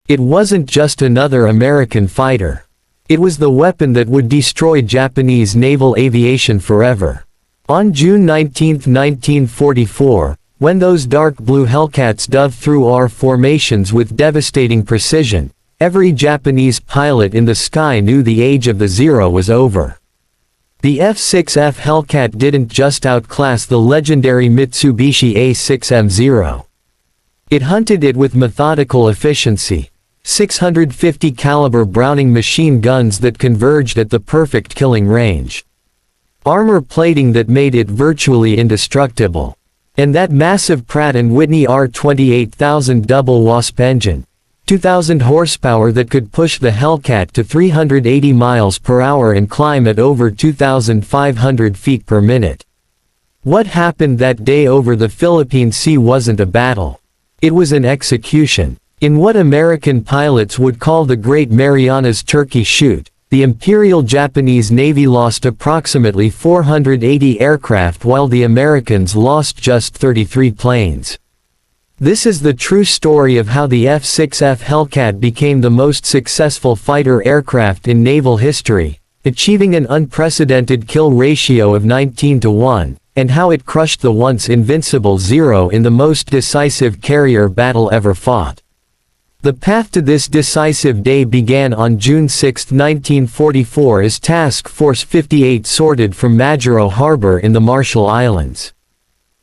It wasn't just another American fighter. It was the weapon that would destroy Japanese naval aviation forever. On June 19, 1944, when those dark blue Hellcats dove through our formations with devastating precision, every Japanese pilot in the sky knew the age of the Zero was over. The F6F Hellcat didn't just outclass the legendary Mitsubishi A6M Zero. It hunted it with methodical efficiency, 650 caliber Browning machine guns that converged at the perfect killing range, armor plating that made it virtually indestructible, and that massive Pratt & Whitney R28000 double Wasp engine, 2,000 horsepower that could push the Hellcat to 380 miles per hour and climb at over 2,500 feet per minute. What happened that day over the Philippine Sea wasn't a battle. It was an execution. In what American pilots would call the Great Marianas Turkey Shoot, the Imperial Japanese Navy lost approximately 480 aircraft while the Americans lost just 33 planes. This is the true story of how the F-6F Hellcat became the most successful fighter aircraft in naval history, achieving an unprecedented kill ratio of 19-1, and how it crushed the once invincible Zero in the most decisive carrier battle ever fought. The path to this decisive day began on June 6, 1944 as Task Force 58 sorted from Majuro Harbor in the Marshall Islands.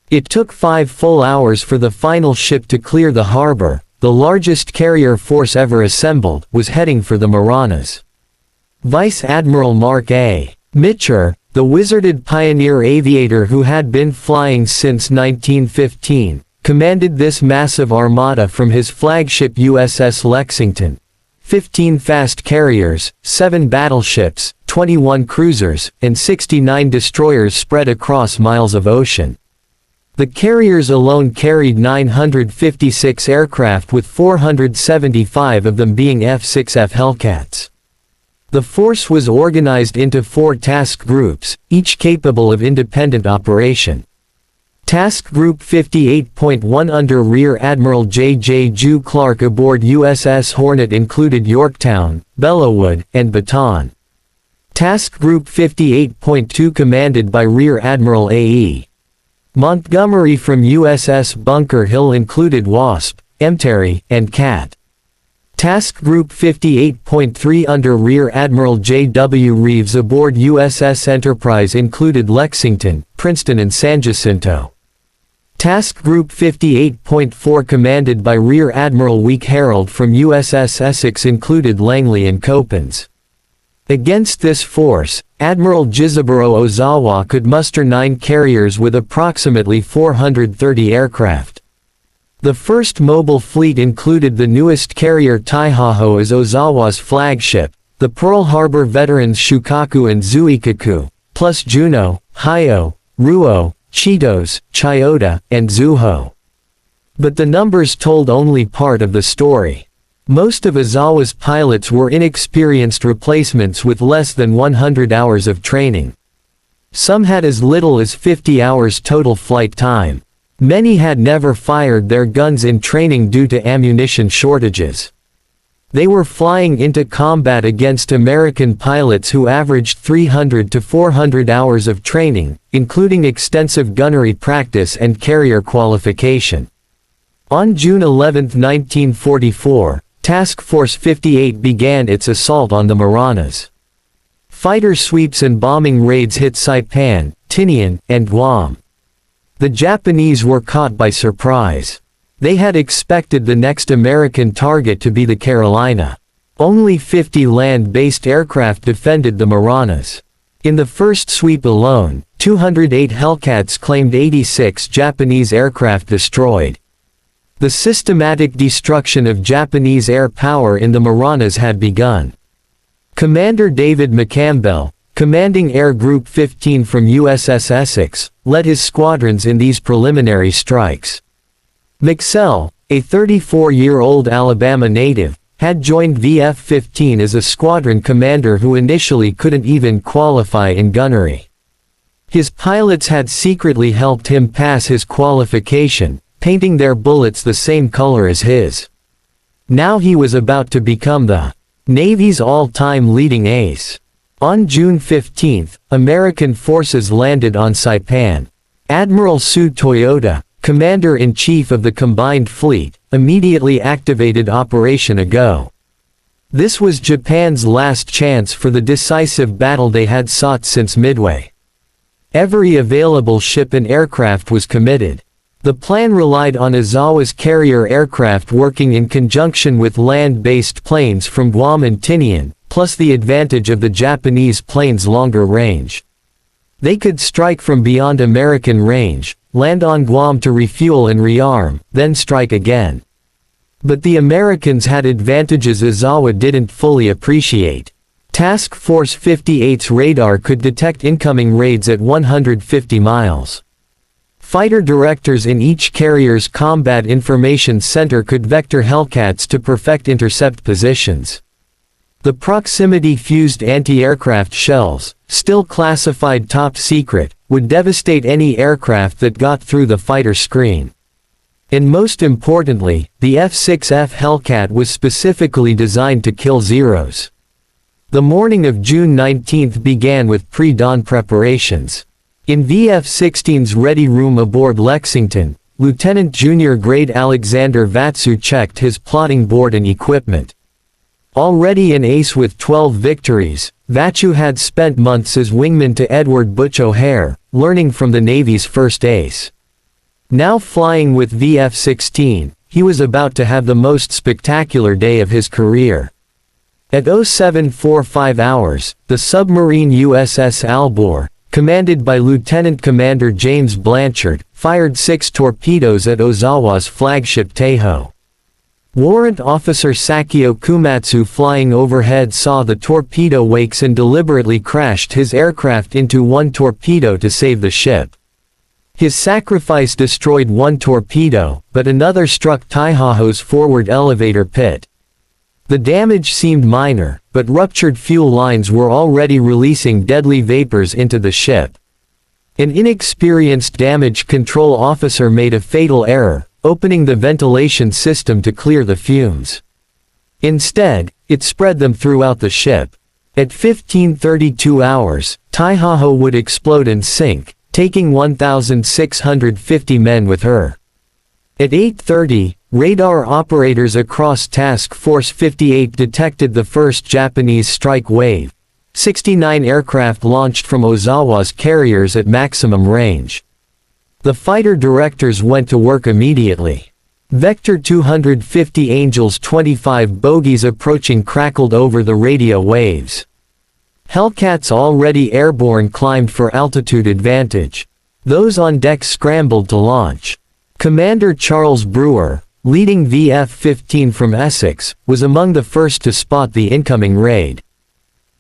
It took 5 full hours for the final ship to clear the harbor. The largest carrier force ever assembled was heading for the Marianas. Vice Admiral Mark A. Mitscher, the wizarded pioneer aviator who had been flying since 1915, commanded this massive armada from his flagship USS Lexington. 15 fast carriers, 7 battleships, 21 cruisers, and 69 destroyers spread across miles of ocean. The carriers alone carried 956 aircraft, with 475 of them being F6F Hellcats. The force was organized into 4 task groups, each capable of independent operation. Task Group 58.1 under Rear Admiral J. Jew Clark aboard USS Hornet included Yorktown, Bellewood, and Bataan. Task Group 58.2 commanded by Rear Admiral A.E. Montgomery from USS Bunker Hill included Wasp, Emterry, and Cat. Task Group 58.3 under Rear Admiral J.W. Reeves aboard USS Enterprise included Lexington, Princeton and San Jacinto. Task Group 58.4 commanded by Rear Admiral Weak Harold from USS Essex included Langley and Copens. Against this force, Admiral Jizaburo Ozawa could muster 9 carriers with approximately 430 aircraft. The first mobile fleet included the newest carrier Taiho as Ozawa's flagship, the Pearl Harbor veterans Shokaku and Zuikaku, plus Juno, Hyo, Ruo, Cheetos, Chiyoda, and Zuho. But the numbers told only part of the story. Most of Ozawa's pilots were inexperienced replacements with less than 100 hours of training. Some had as little as 50 hours total flight time. Many had never fired their guns in training due to ammunition shortages. They were flying into combat against American pilots who averaged 300 to 400 hours of training, including extensive gunnery practice and carrier qualification. On June 11, 1944, Task Force 58 began its assault on the Marianas. Fighter sweeps and bombing raids hit Saipan, Tinian, and Guam. The Japanese were caught by surprise. They had expected the next American target to be the Carolina. Only 50 land-based aircraft defended the Marianas. In the first sweep alone, 208 Hellcats claimed 86 Japanese aircraft destroyed. The systematic destruction of Japanese air power in the Marianas had begun. Commander David McCampbell, commanding Air Group 15 from USS Essex, led his squadrons in these preliminary strikes. McCampbell, a 34-year-old Alabama native, had joined VF-15 as a squadron commander who initially couldn't even qualify in gunnery. His pilots had secretly helped him pass his qualification, painting their bullets the same color as his. Now he was about to become the Navy's all-time leading ace. On June 15, American forces landed on Saipan. Admiral Su Toyota, Commander-in-Chief of the Combined Fleet, immediately activated Operation Ago. This was Japan's last chance for the decisive battle they had sought since Midway. Every available ship and aircraft was committed. The plan relied on Ozawa's carrier aircraft working in conjunction with land-based planes from Guam and Tinian, plus the advantage of the Japanese planes' longer range. They could strike from beyond American range, land on Guam to refuel and rearm, then strike again. But the Americans had advantages Ozawa didn't fully appreciate. Task Force 58's radar could detect incoming raids at 150 miles. Fighter directors in each carrier's Combat Information Center could vector Hellcats to perfect intercept positions. The proximity-fused anti-aircraft shells, still classified top secret, would devastate any aircraft that got through the fighter screen. And most importantly, the F6F Hellcat was specifically designed to kill Zeros. The morning of June 19 began with pre-dawn preparations. In VF-16's ready room aboard Lexington, Lieutenant Junior Grade Alexander Vraciu checked his plotting board and equipment. Already an ace with 12 victories, Vraciu had spent months as wingman to Edward Butch O'Hare, learning from the Navy's first ace. Now flying with VF-16, he was about to have the most spectacular day of his career. At 0745 hours, the submarine USS Albor, commanded by Lieutenant Commander James Blanchard, fired 6 torpedoes at Ozawa's flagship Taiho. Warrant Officer Sakio Kumatsu flying overhead saw the torpedo wakes and deliberately crashed his aircraft into one torpedo to save the ship. His sacrifice destroyed one torpedo, but another struck Taiho's forward elevator pit. The damage seemed minor, but ruptured fuel lines were already releasing deadly vapors into the ship. An inexperienced damage control officer made a fatal error, opening the ventilation system to clear the fumes. Instead, it spread them throughout the ship. At 1532 hours, Taiho would explode and sink, taking 1,650 men with her. At 8:30, radar operators across Task Force 58 detected the first Japanese strike wave. 69 aircraft launched from Ozawa's carriers at maximum range. The fighter directors went to work immediately. Vector 250 Angels 25 bogies approaching crackled over the radio waves. Hellcats already airborne climbed for altitude advantage. Those on deck scrambled to launch. Commander Charles Brewer, leading VF-15 from Essex, was among the first to spot the incoming raid.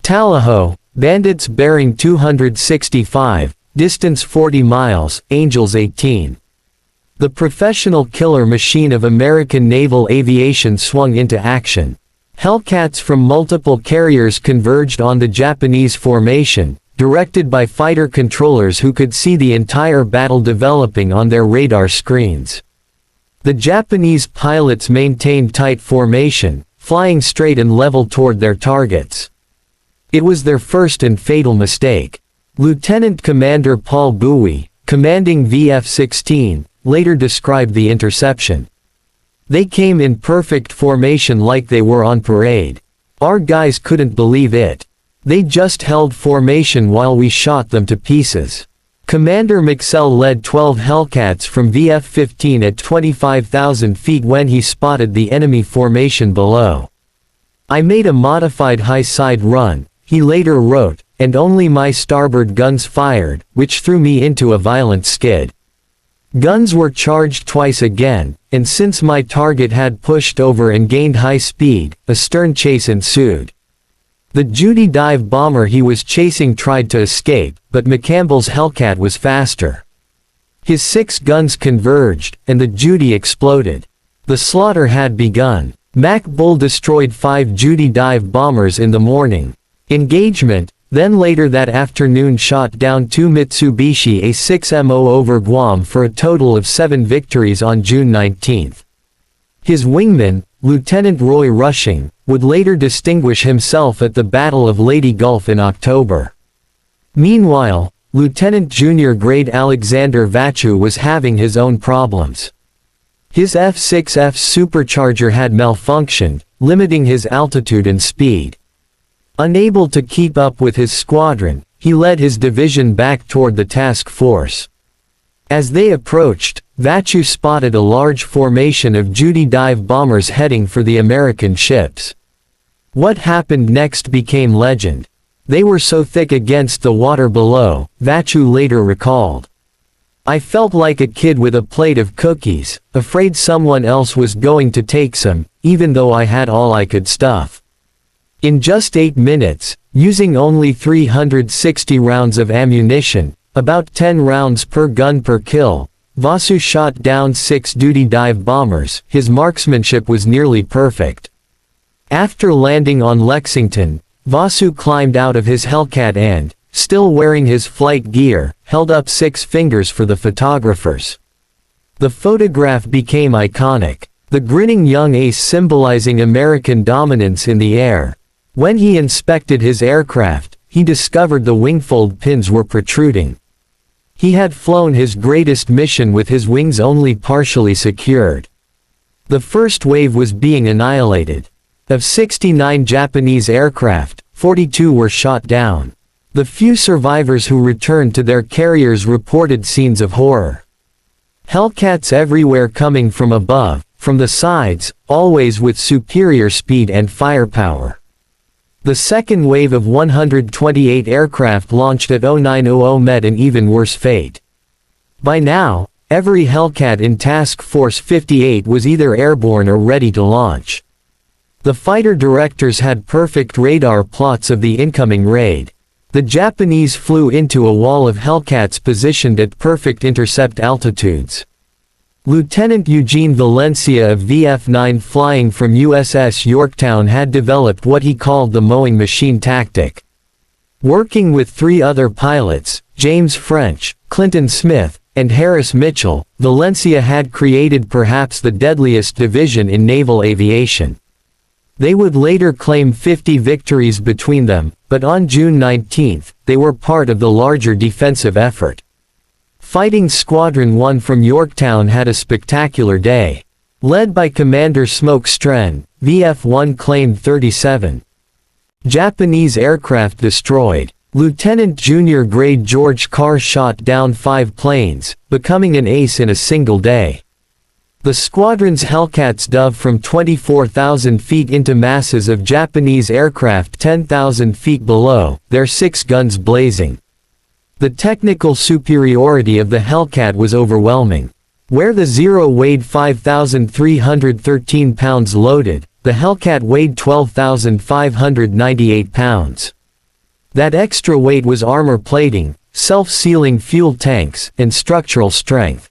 Tallahassee, bandits bearing 265, distance 40 miles, Angels 18. The professional killer machine of American naval aviation swung into action. Hellcats from multiple carriers converged on the Japanese formation, directed by fighter controllers who could see the entire battle developing on their radar screens. The Japanese pilots maintained tight formation, flying straight and level toward their targets. It was their first and fatal mistake. Lieutenant Commander Paul Bowie, commanding VF-16, later described the interception. "They came in perfect formation like they were on parade. Our guys couldn't believe it. They just held formation while we shot them to pieces." Commander Mitscher led 12 Hellcats from VF-15 at 25,000 feet when he spotted the enemy formation below. "I made a modified high-side run," he later wrote, "and only my starboard guns fired, which threw me into a violent skid. Guns were charged twice again, and since my target had pushed over and gained high speed, a stern chase ensued. The Judy dive bomber he was chasing tried to escape, but McCampbell's Hellcat was faster. His 6 guns converged, and the Judy exploded. The slaughter had begun. Mac Bull destroyed 5 Judy dive bombers in the morning. Engagement, then later that afternoon shot down 2 Mitsubishi A6MO over Guam for a total of 7 victories on June 19. His wingman, Lieutenant Roy Rushing, would later distinguish himself at the Battle of Leyte Gulf in October. Meanwhile, Lieutenant Junior Grade Alexander Vraciu was having his own problems. His F6F supercharger had malfunctioned, limiting his altitude and speed. Unable to keep up with his squadron, he led his division back toward the task force. As they approached, Vraciu spotted a large formation of duty dive bombers heading for the American ships. What happened next became legend. They were so thick against the water below, Vraciu later recalled. I felt like a kid with a plate of cookies, afraid someone else was going to take some, even though I had all I could stuff. In just 8 minutes, using only 360 rounds of ammunition, about 10 rounds per gun per kill, Vraciu shot down 6 duty dive bombers. His marksmanship was nearly perfect. After landing on Lexington, Vraciu climbed out of his Hellcat and, still wearing his flight gear, held up 6 fingers for the photographers. The photograph became iconic, the grinning young ace symbolizing American dominance in the air. When he inspected his aircraft, he discovered the wingfold pins were protruding. He had flown his greatest mission with his wings only partially secured. The first wave was being annihilated. Of 69 Japanese aircraft, 42 were shot down. The few survivors who returned to their carriers reported scenes of horror. Hellcats everywhere coming from above, from the sides, always with superior speed and firepower. The second wave of 128 aircraft launched at 0900 met an even worse fate. By now, every Hellcat in Task Force 58 was either airborne or ready to launch. The fighter directors had perfect radar plots of the incoming raid. The Japanese flew into a wall of Hellcats positioned at perfect intercept altitudes. Lieutenant Eugene Valencia of VF-9 flying from USS Yorktown had developed what he called the mowing machine tactic. Working with 3 other pilots, James French, Clinton Smith, and Harris Mitchell, Valencia had created perhaps the deadliest division in naval aviation. They would later claim 50 victories between them, but on June 19, they were part of the larger defensive effort. Fighting Squadron 1 from Yorktown had a spectacular day. Led by Commander Smoke Stren, VF-1 claimed 37 Japanese aircraft destroyed. Lieutenant Junior Grade George Carr shot down 5 planes, becoming an ace in a single day. The squadron's Hellcats dove from 24,000 feet into masses of Japanese aircraft 10,000 feet below, their 6 guns blazing. The technical superiority of the Hellcat was overwhelming. Where the Zero weighed 5,313 pounds loaded, the Hellcat weighed 12,598 pounds. That extra weight was armor plating, self-sealing fuel tanks, and structural strength.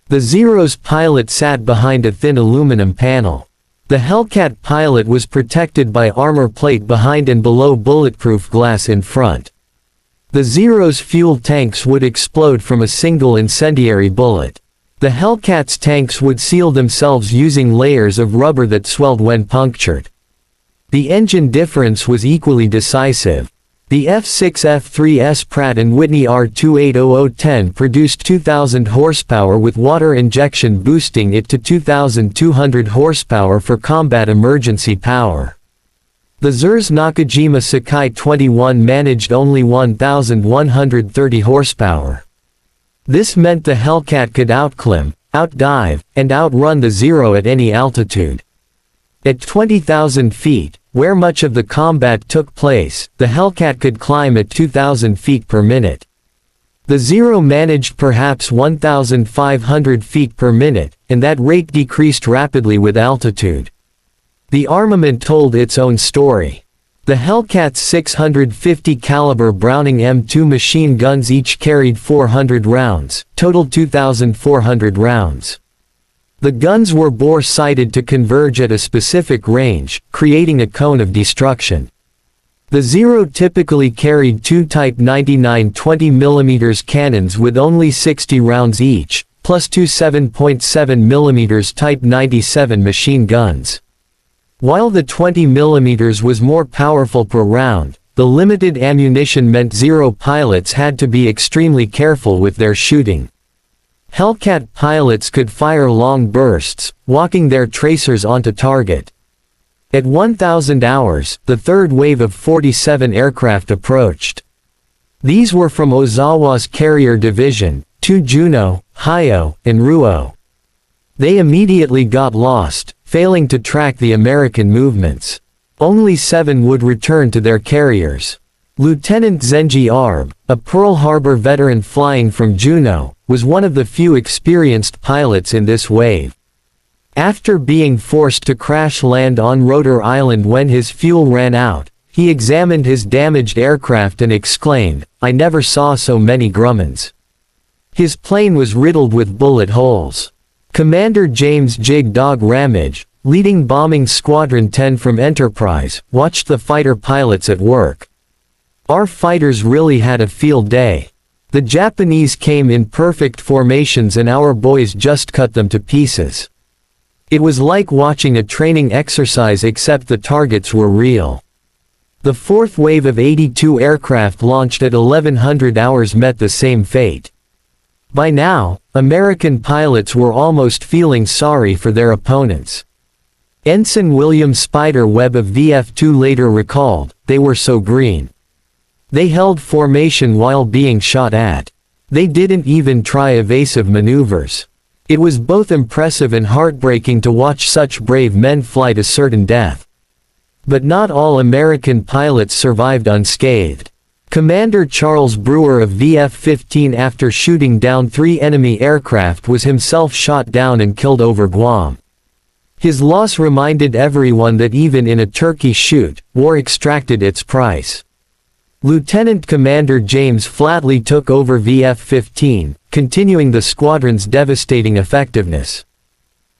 The Zero's pilot sat behind a thin aluminum panel. The Hellcat pilot was protected by armor plate behind and below bulletproof glass in front. The Zero's fuel tanks would explode from a single incendiary bullet. The Hellcat's tanks would seal themselves using layers of rubber that swelled when punctured. The engine difference was equally decisive. The F6F3's Pratt & Whitney R280010 produced 2,000 horsepower with water injection boosting it to 2,200 horsepower for combat emergency power. The Zer's Nakajima Sakai 21 managed only 1,130 horsepower. This meant the Hellcat could outclimb, outdive, and outrun the Zero at any altitude. At 20,000 feet, where much of the combat took place, the Hellcat could climb at 2,000 feet per minute. The Zero managed perhaps 1,500 feet per minute, and that rate decreased rapidly with altitude. The armament told its own story. The Hellcat's 650 caliber Browning M2 machine guns each carried 400 rounds, total 2,400 rounds. The guns were bore-sighted to converge at a specific range, creating a cone of destruction. The Zero typically carried 2 Type 99 20mm cannons with only 60 rounds each, plus 2 7.7mm Type 97 machine guns. While the 20mm was more powerful per round, the limited ammunition meant Zero pilots had to be extremely careful with their shooting. Hellcat pilots could fire long bursts, walking their tracers onto target. At 1,000 hours, the third wave of 47 aircraft approached. These were from Ozawa's carrier division, 2 Juno, Taiho, and Ruo. They immediately got lost, failing to track the American movements. Only 7 would return to their carriers. Lieutenant Zenji Arb, a Pearl Harbor veteran flying from Juno, was one of the few experienced pilots in this wave. After being forced to crash land on Rotor Island when his fuel ran out, he examined his damaged aircraft and exclaimed, "I never saw so many Grummons." His plane was riddled with bullet holes. Commander James Jig Dog Ramage, leading Bombing Squadron 10 from Enterprise, watched the fighter pilots at work. "Our fighters really had a field day. The Japanese came in perfect formations and our boys just cut them to pieces. It was like watching a training exercise except the targets were real." The fourth wave of 82 aircraft launched at 1100 hours met the same fate. By now, American pilots were almost feeling sorry for their opponents. Ensign William Spider Webb of VF2 later recalled, "They were so green. They held formation while being shot at. They didn't even try evasive maneuvers. It was both impressive and heartbreaking to watch such brave men fly to certain death." But not all American pilots survived unscathed. Commander Charles Brewer of VF-15 after shooting down 3 enemy aircraft was himself shot down and killed over Guam. His loss reminded everyone that even in a turkey shoot, war extracted its price. Lieutenant Commander James Flatley took over VF-15, continuing the squadron's devastating effectiveness.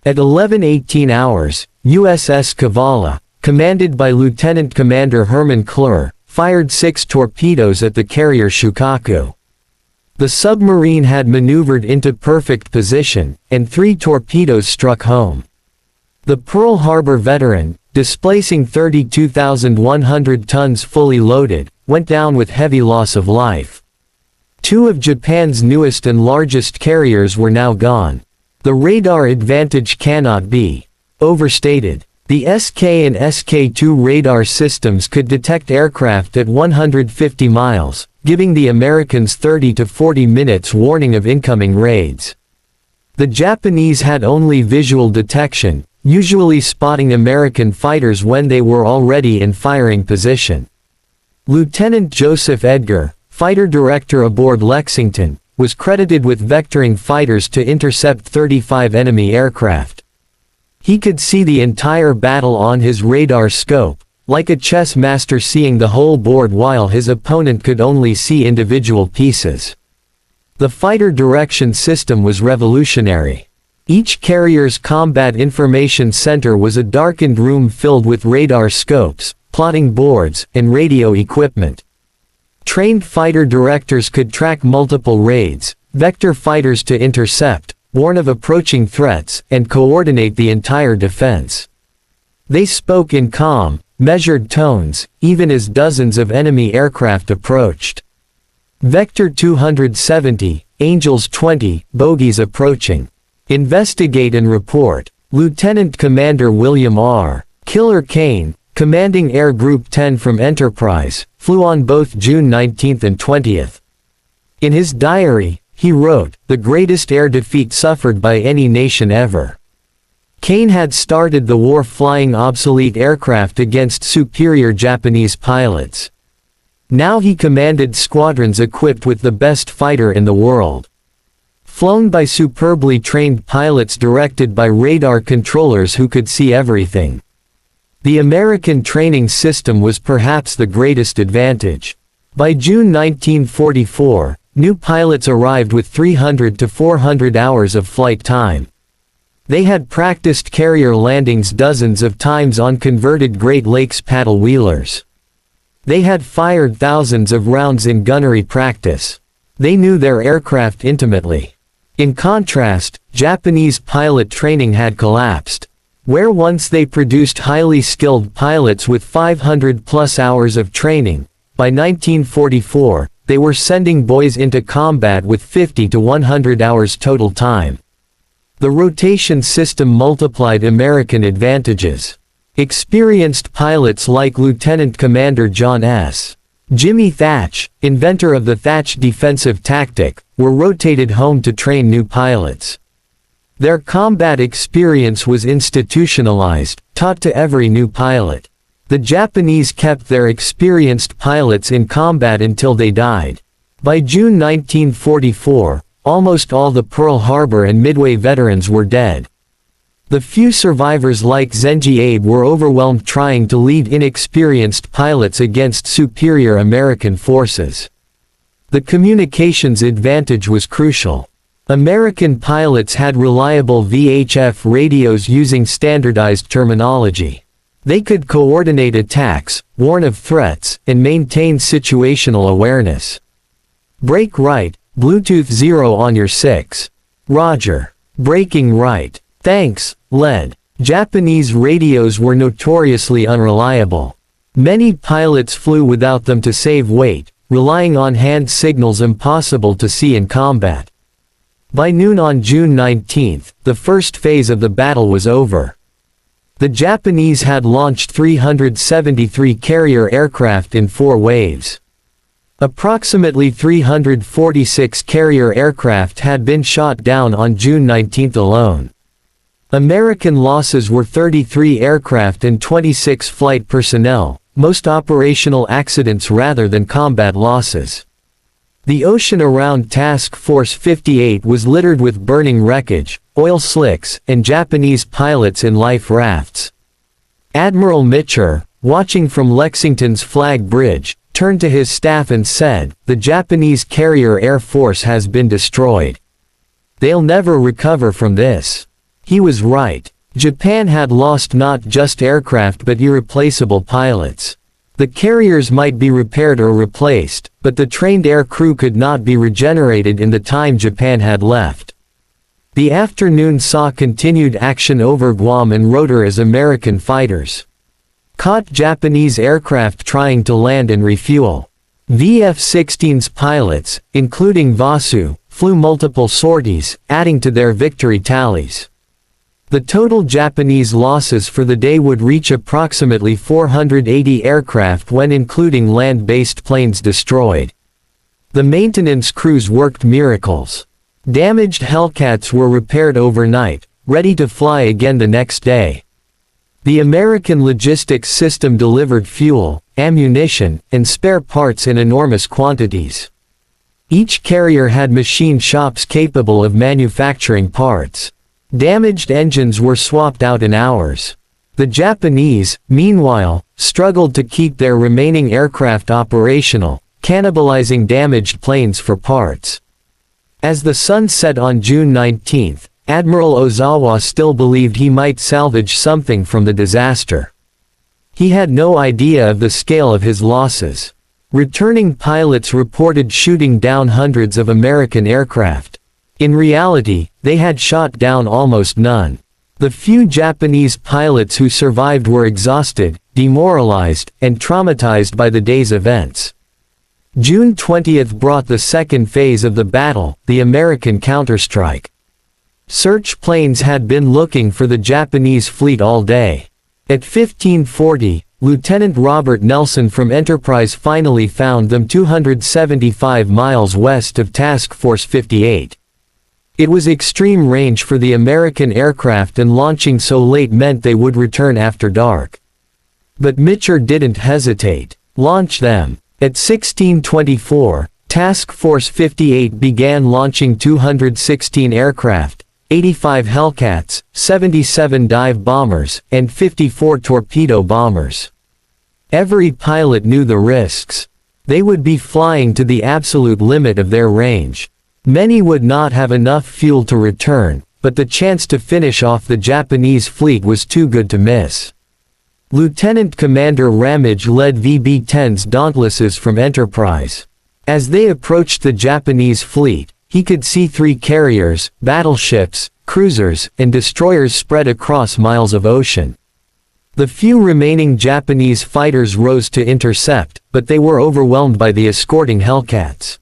At 11:18 hours, USS Kavala, commanded by Lieutenant Commander Herman Klur, fired 6 torpedoes at the carrier Shokaku. The submarine had maneuvered into perfect position, and 3 torpedoes struck home. The Pearl Harbor veteran, displacing 32,100 tons fully loaded, went down with heavy loss of life. 2 of Japan's newest and largest carriers were now gone. The radar advantage cannot be overstated. The SK and SK-2 radar systems could detect aircraft at 150 miles, giving the Americans 30 to 40 minutes warning of incoming raids. The Japanese had only visual detection, usually spotting American fighters when they were already in firing position. Lieutenant Joseph Edgar, fighter director aboard Lexington, was credited with vectoring fighters to intercept 35 enemy aircraft. He could see the entire battle on his radar scope, like a chess master seeing the whole board while his opponent could only see individual pieces. The fighter direction system was revolutionary. Each carrier's combat information center was a darkened room filled with radar scopes, plotting boards, and radio equipment. Trained fighter directors could track multiple raids, vector fighters to intercept, warn of approaching threats, and coordinate the entire defense. They spoke in calm, measured tones, even as dozens of enemy aircraft approached. Vector 270, Angels 20, bogies approaching. Investigate and report. Lieutenant Commander William R. Killer Kane, commanding Air Group 10 from Enterprise, flew on both June 19 and 20. In his diary, he wrote, "The greatest air defeat suffered by any nation ever." Kane had started the war flying obsolete aircraft against superior Japanese pilots. Now he commanded squadrons equipped with the best fighter in the world. Flown by superbly trained pilots directed by radar controllers who could see everything. The American training system was perhaps the greatest advantage. By June 1944, new pilots arrived with 300 to 400 hours of flight time. They had practiced carrier landings dozens of times on converted Great Lakes paddle wheelers. They had fired thousands of rounds in gunnery practice. They knew their aircraft intimately. In contrast, Japanese pilot training had collapsed. Where once they produced highly skilled pilots with 500+ hours of training, by 1944, they were sending boys into combat with 50 to 100 hours total time. The rotation system multiplied American advantages. Experienced pilots like Lieutenant Commander John S. Jimmy Thatch, inventor of the Thatch defensive tactic, were rotated home to train new pilots. Their combat experience was institutionalized, taught to every new pilot. The Japanese kept their experienced pilots in combat until they died. By June 1944, almost all the Pearl Harbor and Midway veterans were dead. The few survivors like Zenji Abe were overwhelmed trying to lead inexperienced pilots against superior American forces. The communications advantage was crucial. American pilots had reliable VHF radios using standardized terminology. They could coordinate attacks, warn of threats, and maintain situational awareness. Brake right, Bluetooth 0 on your 6. Roger. Braking right. Thanks, lead. Japanese radios were notoriously unreliable. Many pilots flew without them to save weight, relying on hand signals impossible to see in combat. By noon on June 19, the first phase of the battle was over. The Japanese had launched 373 carrier aircraft in 4 waves. Approximately 346 carrier aircraft had been shot down on June 19 alone. American losses were 33 aircraft and 26 flight personnel, most operational accidents rather than combat losses. The ocean around Task Force 58 was littered with burning wreckage, oil slicks, and Japanese pilots in life rafts. Admiral Mitscher, watching from Lexington's Flag Bridge, turned to his staff and said, "The Japanese carrier air force has been destroyed. They'll never recover from this." He was right. Japan had lost not just aircraft but irreplaceable pilots. The carriers might be repaired or replaced, but the trained air crew could not be regenerated in the time Japan had left. The afternoon saw continued action over Guam and Rotor as American fighters caught Japanese aircraft trying to land and refuel. The F-16's pilots, including Vraciu, flew multiple sorties, adding to their victory tallies. The total Japanese losses for the day would reach approximately 480 aircraft when including land-based planes destroyed. The maintenance crews worked miracles. Damaged Hellcats were repaired overnight, ready to fly again the next day. The American logistics system delivered fuel, ammunition, and spare parts in enormous quantities. Each carrier had machine shops capable of manufacturing parts. Damaged engines were swapped out in hours. The Japanese, meanwhile, struggled to keep their remaining aircraft operational, cannibalizing damaged planes for parts. As the sun set on June 19, Admiral Ozawa still believed he might salvage something from the disaster. He had no idea of the scale of his losses. Returning pilots reported shooting down hundreds of American aircraft. In reality, they had shot down almost none. The few Japanese pilots who survived were exhausted, demoralized, and traumatized by the day's events. June 20 brought the second phase of the battle, the American counterstrike. Search planes had been looking for the Japanese fleet all day. At 1540, Lieutenant Robert Nelson from Enterprise finally found them 275 miles west of Task Force 58. It was extreme range for the American aircraft and launching so late meant they would return after dark. But Mitscher didn't hesitate. Launch them. At 1624, Task Force 58 began launching 216 aircraft, 85 Hellcats, 77 dive bombers, and 54 torpedo bombers. Every pilot knew the risks. They would be flying to the absolute limit of their range. Many would not have enough fuel to return, but the chance to finish off the Japanese fleet was too good to miss. Lieutenant Commander Ramage led VB-10's Dauntlesses from Enterprise. As they approached the Japanese fleet, he could see 3 carriers, battleships, cruisers, and destroyers spread across miles of ocean. The few remaining Japanese fighters rose to intercept, but they were overwhelmed by the escorting Hellcats.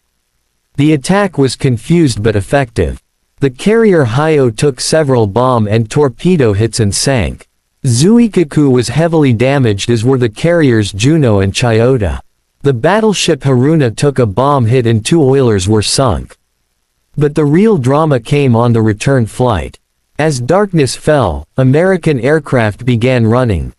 The attack was confused but effective. The carrier Hyo took several bomb and torpedo hits and sank. Zuikaku was heavily damaged, as were the carriers Juno and Chiyoda. The battleship Haruna took a bomb hit and 2 oilers were sunk. But the real drama came on the return flight. As darkness fell, American aircraft began running,